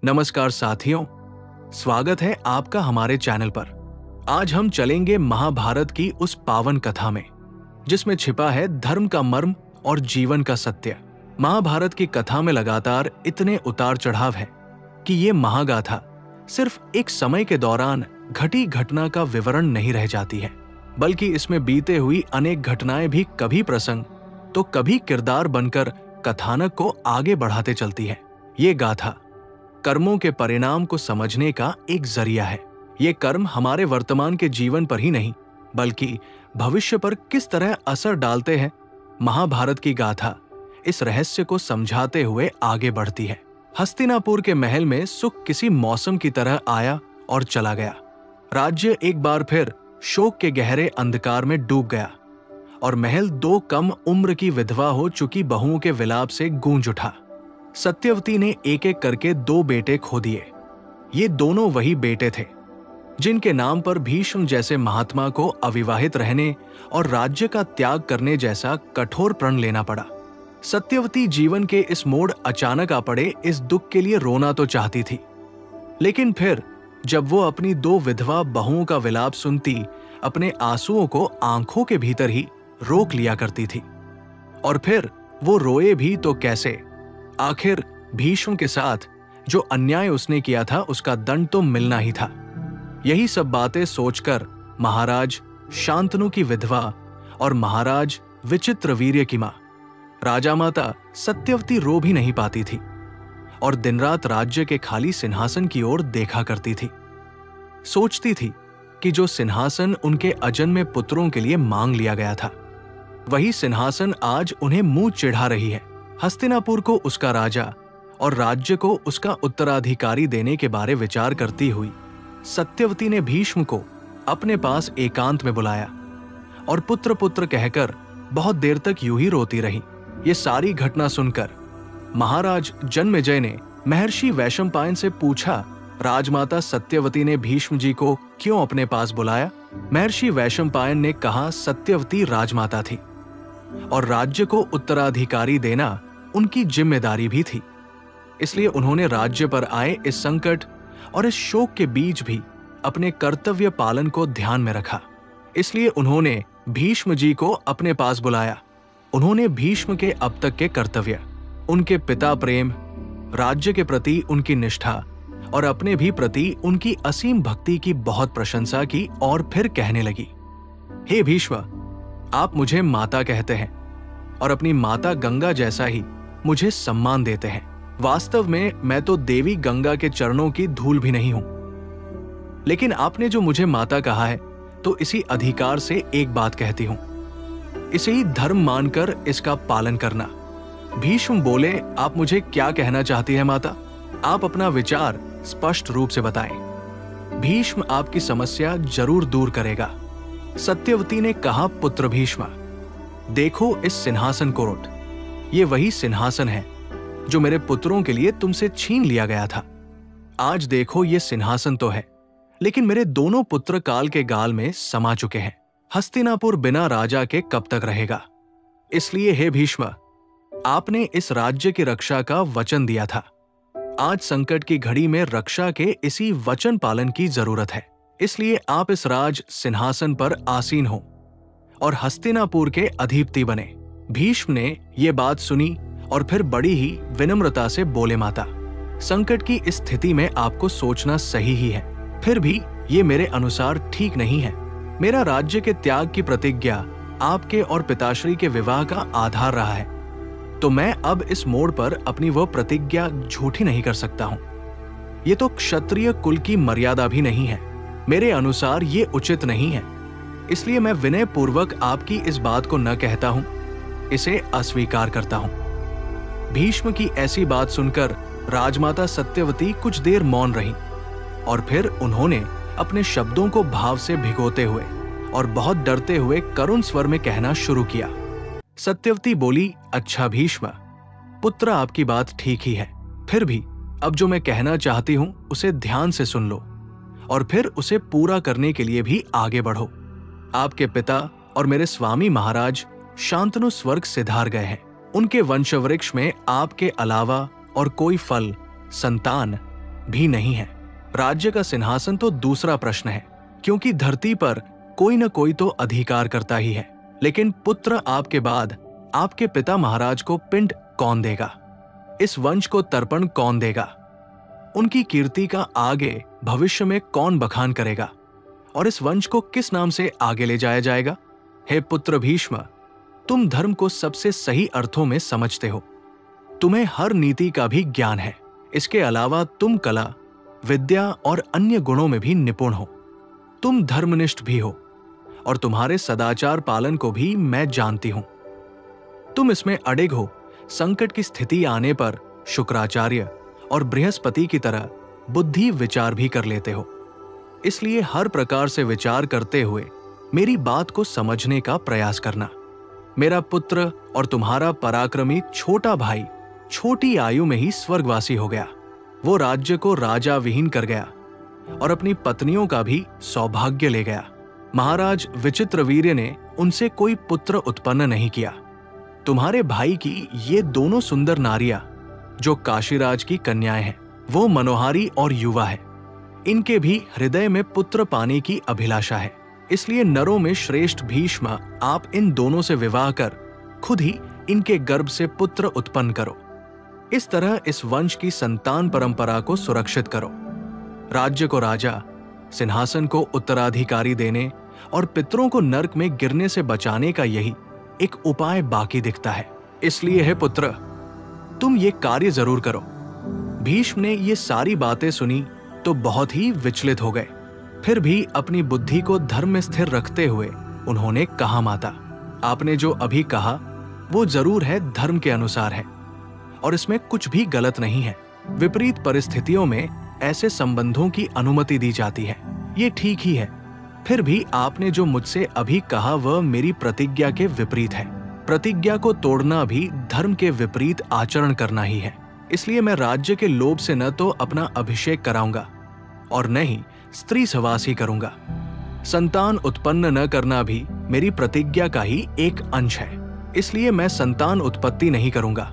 नमस्कार साथियों, स्वागत है आपका हमारे चैनल पर। आज हम चलेंगे महाभारत की उस पावन कथा में जिसमें छिपा है धर्म का मर्म और जीवन का सत्य। महाभारत की कथा में लगातार इतने उतार चढ़ाव है कि ये महागाथा सिर्फ एक समय के दौरान घटी घटना का विवरण नहीं रह जाती है, बल्कि इसमें बीते हुई अनेक घटनाएं भी कभी प्रसंग तो कभी किरदार बनकर कथानक को आगे बढ़ाते चलती है। ये गाथा कर्मों के परिणाम को समझने का एक जरिया है। ये कर्म हमारे वर्तमान के जीवन पर ही नहीं बल्कि भविष्य पर किस तरह असर डालते हैं, महाभारत की गाथा इस रहस्य को समझाते हुए आगे बढ़ती है। हस्तिनापुर के महल में सुख किसी मौसम की तरह आया और चला गया। राज्य एक बार फिर शोक के गहरे अंधकार में डूब गया और महल दो कम उम्र की विधवा हो चुकी बहुओं के विलाप से गूंज उठा। सत्यवती ने एक एक करके दो बेटे खो दिए। ये दोनों वही बेटे थे जिनके नाम पर भीष्म जैसे महात्मा को अविवाहित रहने और राज्य का त्याग करने जैसा कठोर प्रण लेना पड़ा। सत्यवती जीवन के इस मोड़ अचानक आ पड़े इस दुख के लिए रोना तो चाहती थी, लेकिन फिर जब वो अपनी दो विधवा बहुओं का विलाप सुनती, अपने आंसुओं को आंखों के भीतर ही रोक लिया करती थी। और फिर वो रोए भी तो कैसे। आखिर भीष्म के साथ जो अन्याय उसने किया था उसका दंड तो मिलना ही था। यही सब बातें सोचकर महाराज शांतनु की विधवा और महाराज विचित्रवीर्य की मां राजा माता सत्यवती रो भी नहीं पाती थी और दिन रात राज्य के खाली सिंहासन की ओर देखा करती थी। सोचती थी कि जो सिंहासन उनके अजन्मे पुत्रों के लिए मांग लिया गया था, वही सिंहासन आज उन्हें मुंह चिढ़ा रही है। हस्तिनापुर को उसका राजा और राज्य को उसका उत्तराधिकारी देने के बारे विचार करती हुई सत्यवती ने भीष्म को अपने पास एकांत में बुलाया और पुत्र पुत्र कहकर बहुत देर तक यूं ही रोती रही। ये सारी घटना सुनकर महाराज जन्मेजय ने महर्षि वैशंपायन से पूछा, राजमाता सत्यवती ने भीष्म जी को क्यों अपने पास बुलाया? महर्षि वैशंपायन ने कहा, सत्यवती राजमाता थी और राज्य को उत्तराधिकारी देना उनकी जिम्मेदारी भी थी, इसलिए उन्होंने राज्य पर आए इस संकट और इस शोक के बीच भी अपने कर्तव्य पालन को ध्यान में रखा। इसलिए उन्होंने भीष्म जी को अपने पास बुलाया। उन्होंने भीष्म के अब तक के कर्तव्य, उनके पिता प्रेम, राज्य के प्रति उनकी निष्ठा और अपने भी प्रति उनकी असीम भक्ति की बहुत प्रशंसा की और फिर कहने लगी, हे भीष्म, आप मुझे माता कहते हैं और अपनी माता गंगा जैसा ही मुझे सम्मान देते हैं। वास्तव में मैं तो देवी गंगा के चरणों की धूल भी नहीं हूं, लेकिन आपने जो मुझे माता कहा है तो इसी अधिकार से एक बात कहती हूं, इसे ही धर्म मानकर इसका पालन करना। भीष्म बोले, आप मुझे क्या कहना चाहती है माता? आप अपना विचार स्पष्ट रूप से बताएं। भीष्म आपकी समस्या जरूर दूर करेगा। सत्यवती ने कहा, पुत्र भीष्म, देखो इस सिंहासन को उठ। ये वही सिंहासन है जो मेरे पुत्रों के लिए तुमसे छीन लिया गया था। आज देखो ये सिंहासन तो है, लेकिन मेरे दोनों पुत्र काल के गाल में समा चुके हैं। हस्तिनापुर बिना राजा के कब तक रहेगा? इसलिए हे भीष्म, आपने इस राज्य की रक्षा का वचन दिया था। आज संकट की घड़ी में रक्षा के इसी वचन पालन की जरूरत है। इसलिए आप इस राज सिंहासन पर आसीन हो और हस्तिनापुर के अधिपति बने। भीष्म ने ये बात सुनी और फिर बड़ी ही विनम्रता से बोले, माता, संकट की इस स्थिति में आपको सोचना सही ही है, फिर भी ये मेरे अनुसार ठीक नहीं है। मेरा राज्य के त्याग की प्रतिज्ञा आपके और पिताश्री के विवाह का आधार रहा है, तो मैं अब इस मोड़ पर अपनी वह प्रतिज्ञा झूठी नहीं कर सकता हूं। ये तो क्षत्रिय कुल की मर्यादा भी नहीं है। मेरे अनुसार ये उचित नहीं है। इसलिए मैं विनय पूर्वक आपकी इस बात को न कहता हूं, इसे अस्वीकार करता हूं। भीष्म की ऐसी बात सुनकर राजमाता सत्यवती कुछ देर मौन रही और फिर उन्होंने अपने शब्दों को भाव से भिगोते हुए और बहुत डरते हुए करुण स्वर में कहना शुरू किया। सत्यवती बोली, अच्छा भीष्म, पुत्र आपकी बात ठीक ही है, फिर भी अब जो मैं कहना चाहती हूं उसे ध्यान से सुन लो और फिर उसे पूरा करने के लिए भी आगे बढ़ो। आपके पिता और मेरे स्वामी महाराज शांतनु स्वर्ग सिधार गए हैं। उनके वंशवृक्ष में आपके अलावा और कोई फल, संतान भी नहीं है। राज्य का सिंहासन तो दूसरा प्रश्न है, क्योंकि धरती पर कोई न कोई तो अधिकार करता ही है। लेकिन पुत्र आपके बाद आपके पिता महाराज को पिंड कौन देगा? इस वंश को तर्पण कौन देगा? उनकी कीर्ति का आगे भविष्य में कौन बखान करेगा? और इस वंश को किस नाम से आगे ले जाया जाएगा? हे पुत्र भीष्म, तुम धर्म को सबसे सही अर्थों में समझते हो। तुम्हें हर नीति का भी ज्ञान है। इसके अलावा तुम कला, विद्या और अन्य गुणों में भी निपुण हो। तुम धर्मनिष्ठ भी हो और तुम्हारे सदाचार पालन को भी मैं जानती हूं। तुम इसमें अडिग हो। संकट की स्थिति आने पर शुक्राचार्य और बृहस्पति की तरह बुद्धि विचार भी कर लेते हो। इसलिए हर प्रकार से विचार करते हुए मेरी बात को समझने का प्रयास करना। मेरा पुत्र और तुम्हारा पराक्रमी छोटा भाई छोटी आयु में ही स्वर्गवासी हो गया। वो राज्य को राजा विहीन कर गया और अपनी पत्नियों का भी सौभाग्य ले गया। महाराज विचित्रवीर्य ने उनसे कोई पुत्र उत्पन्न नहीं किया। तुम्हारे भाई की ये दोनों सुंदर नारियां जो काशीराज की कन्याएं हैं, वो मनोहारी और युवा है। इनके भी हृदय में पुत्र पाने की अभिलाषा है। इसलिए नरों में श्रेष्ठ भीष्म, आप इन दोनों से विवाह कर खुद ही इनके गर्भ से पुत्र उत्पन्न करो। इस तरह इस वंश की संतान परंपरा को सुरक्षित करो। राज्य को राजा, सिंहासन को उत्तराधिकारी देने और पितरों को नरक में गिरने से बचाने का यही एक उपाय बाकी दिखता है। इसलिए हे पुत्र, तुम ये कार्य जरूर करो। भीष्म ने ये सारी बातें सुनी तो बहुत ही विचलित हो गए। फिर भी अपनी बुद्धि को धर्म में स्थिर रखते हुए उन्होंने कहा, माता, आपने जो अभी कहा वो जरूर है धर्म के अनुसार है और इसमें कुछ भी गलत नहीं है। विपरीत परिस्थितियों में ऐसे संबंधों की अनुमति दी जाती है, ये ठीक ही है। फिर भी आपने जो मुझसे अभी कहा वह मेरी प्रतिज्ञा के विपरीत है। प्रतिज्ञा को तोड़ना भी धर्म के विपरीत आचरण करना ही है। इसलिए मैं राज्य के लोभ से न तो अपना अभिषेक कराऊंगा और न ही स्त्री सहवास ही करूंगा। संतान उत्पन्न न करना भी मेरी प्रतिज्ञा का ही एक अंश है। इसलिए मैं संतान उत्पत्ति नहीं करूंगा।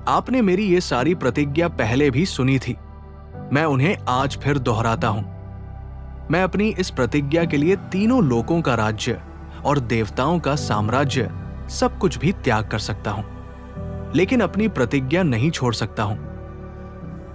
आपने मेरी ये सारी प्रतिज्ञा पहले भी सुनी थी, मैं उन्हें आज फिर दोहराता हूं। मैं अपनी इस प्रतिज्ञा के लिए तीनों लोकों का राज्य और देवताओं का साम्राज्य सब कुछ भी त्याग कर सकता हूं, लेकिन अपनी प्रतिज्ञा नहीं छोड़ सकता हूं।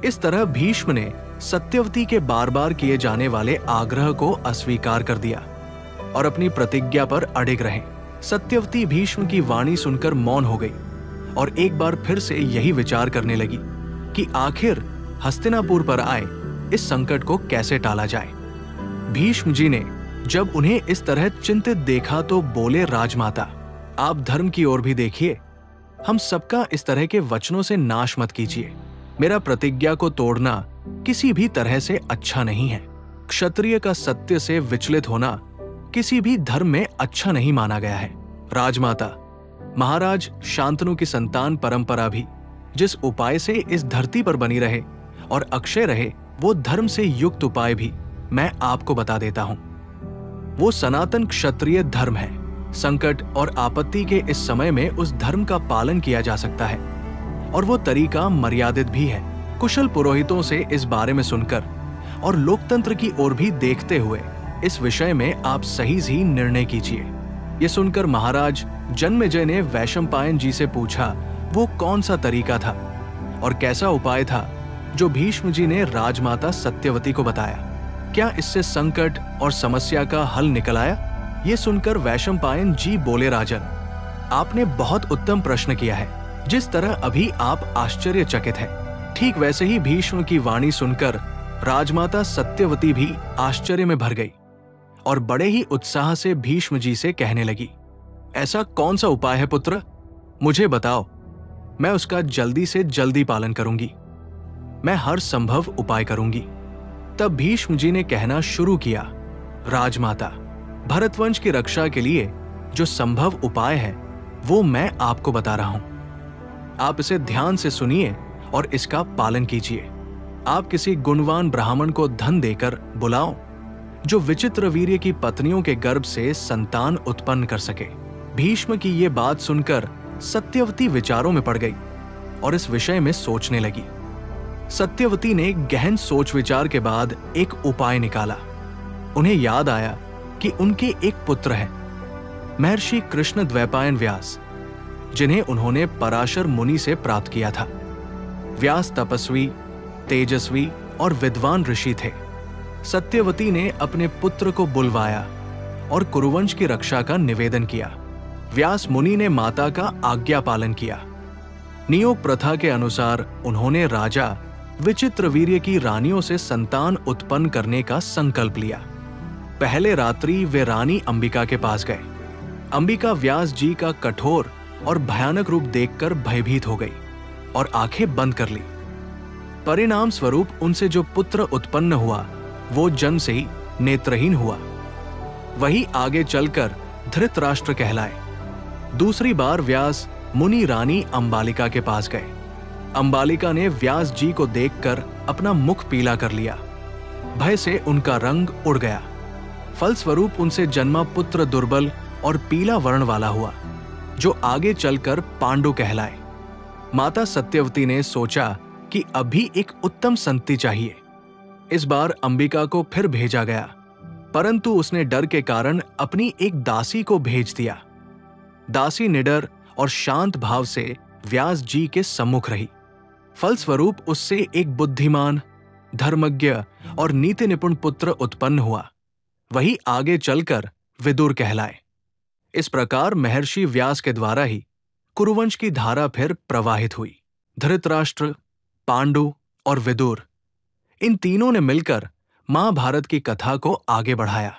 इस तरह भीष्म ने सत्यवती के बार बार किए जाने वाले आग्रह को अस्वीकार कर दिया और अपनी प्रतिज्ञा पर अडिग रहे। सत्यवती भीष्म की वाणी सुनकर मौन हो गई और एक बार फिर से यही विचार करने लगी कि आखिर हस्तिनापुर पर आए इस संकट को कैसे टाला जाए। भीष्म जी ने जब उन्हें इस तरह चिंतित देखा तो बोले, राजमाता, आप धर्म की ओर भी देखिए। हम सबका इस तरह के वचनों से नाश मत कीजिए। मेरा प्रतिज्ञा को तोड़ना किसी भी तरह से अच्छा नहीं है। क्षत्रिय का सत्य से विचलित होना किसी भी धर्म में अच्छा नहीं माना गया है। राजमाता, महाराज शांतनु की संतान परंपरा भी जिस उपाय से इस धरती पर बनी रहे और अक्षय रहे, वो धर्म से युक्त उपाय भी मैं आपको बता देता हूं। वो सनातन क्षत्रिय धर्म है। संकट और आपत्ति के इस समय में उस धर्म का पालन किया जा सकता है और वो तरीका मर्यादित भी है। कुशल पुरोहितों से इस बारे में सुनकर और लोकतंत्र की ओर भी देखते हुए इस विषय में आप सही ही निर्णय कीजिए। ये सुनकर महाराज जन्मेजय ने वैशंपायन जी से पूछा, वो कौन सा तरीका था और कैसा उपाय था जो भीष्म जी ने राजमाता सत्यवती को बताया? क्या इससे संकट और समस्या का हल निकल आया? ये सुनकर वैशंपायन जी बोले, राजन, आपने बहुत उत्तम प्रश्न किया है। जिस तरह अभी आप आश्चर्यचकित हैं, ठीक वैसे ही भीष्म की वाणी सुनकर राजमाता सत्यवती भी आश्चर्य में भर गई और बड़े ही उत्साह से भीष्म जी से कहने लगी, ऐसा कौन सा उपाय है पुत्र, मुझे बताओ, मैं उसका जल्दी से जल्दी पालन करूंगी। मैं हर संभव उपाय करूंगी। तब भीष्म जी ने कहना शुरू किया, राजमाता, भरतवंश की रक्षा के लिए जो संभव उपाय है वो मैं आपको बता रहा हूं। आप इसे ध्यान से सुनिए और इसका पालन कीजिए। आप किसी गुणवान ब्राह्मण को धन देकर बुलाओ जो विचित्रवीर्य की पत्नियों के गर्भ से संतान उत्पन्न कर सके। भीष्म की ये बात सुनकर सत्यवती विचारों में पड़ गई और इस विषय में सोचने लगी। सत्यवती ने गहन सोच विचार के बाद एक उपाय निकाला। उन्हें याद आया कि उनके एक पुत्र हैं, महर्षि कृष्ण द्वैपायन व्यास, जिन्हें उन्होंने पराशर मुनि से प्राप्त किया था। व्यास तपस्वी, तेजस्वी और विद्वान ऋषि थे। सत्यवती ने अपने पुत्र को बुलवाया और कुरुवंश की रक्षा का निवेदन किया। व्यास मुनि ने माता का आज्ञा पालन किया। नियोग प्रथा के अनुसार उन्होंने राजा विचित्रवीर्य की रानियों से संतान उत्पन्न करने का संकल्प लिया। पहले रात्रि वे रानी अंबिका के पास गए। अंबिका व्यास जी का कठोर और भयानक रूप देखकर भयभीत हो गई और आंखें बंद कर ली। परिणाम स्वरूप उनसे जो पुत्र उत्पन्न हुआ वो जन्म से ही नेत्रहीन हुआ। वही आगे चलकर धृतराष्ट्र कहलाए। दूसरी बार व्यास मुनि रानी अंबालिका के पास गए। अंबालिका ने व्यास जी को देखकर अपना मुख पीला कर लिया। भय से उनका रंग उड़ गया। फलस्वरूप उनसे जन्मा पुत्र दुर्बल और पीला वर्ण वाला हुआ, जो आगे चलकर पांडु कहलाए। माता सत्यवती ने सोचा कि अभी एक उत्तम संतति चाहिए। इस बार अंबिका को फिर भेजा गया, परंतु उसने डर के कारण अपनी एक दासी को भेज दिया। दासी निडर और शांत भाव से व्यास जी के सम्मुख रही। फलस्वरूप उससे एक बुद्धिमान, धर्मज्ञ और नीति निपुण पुत्र उत्पन्न हुआ। वही आगे चलकर विदुर कहलाए। इस प्रकार महर्षि व्यास के द्वारा ही कुरुवंश की धारा फिर प्रवाहित हुई। धृतराष्ट्र, पांडु और विदुर, इन तीनों ने मिलकर महाभारत की कथा को आगे बढ़ाया।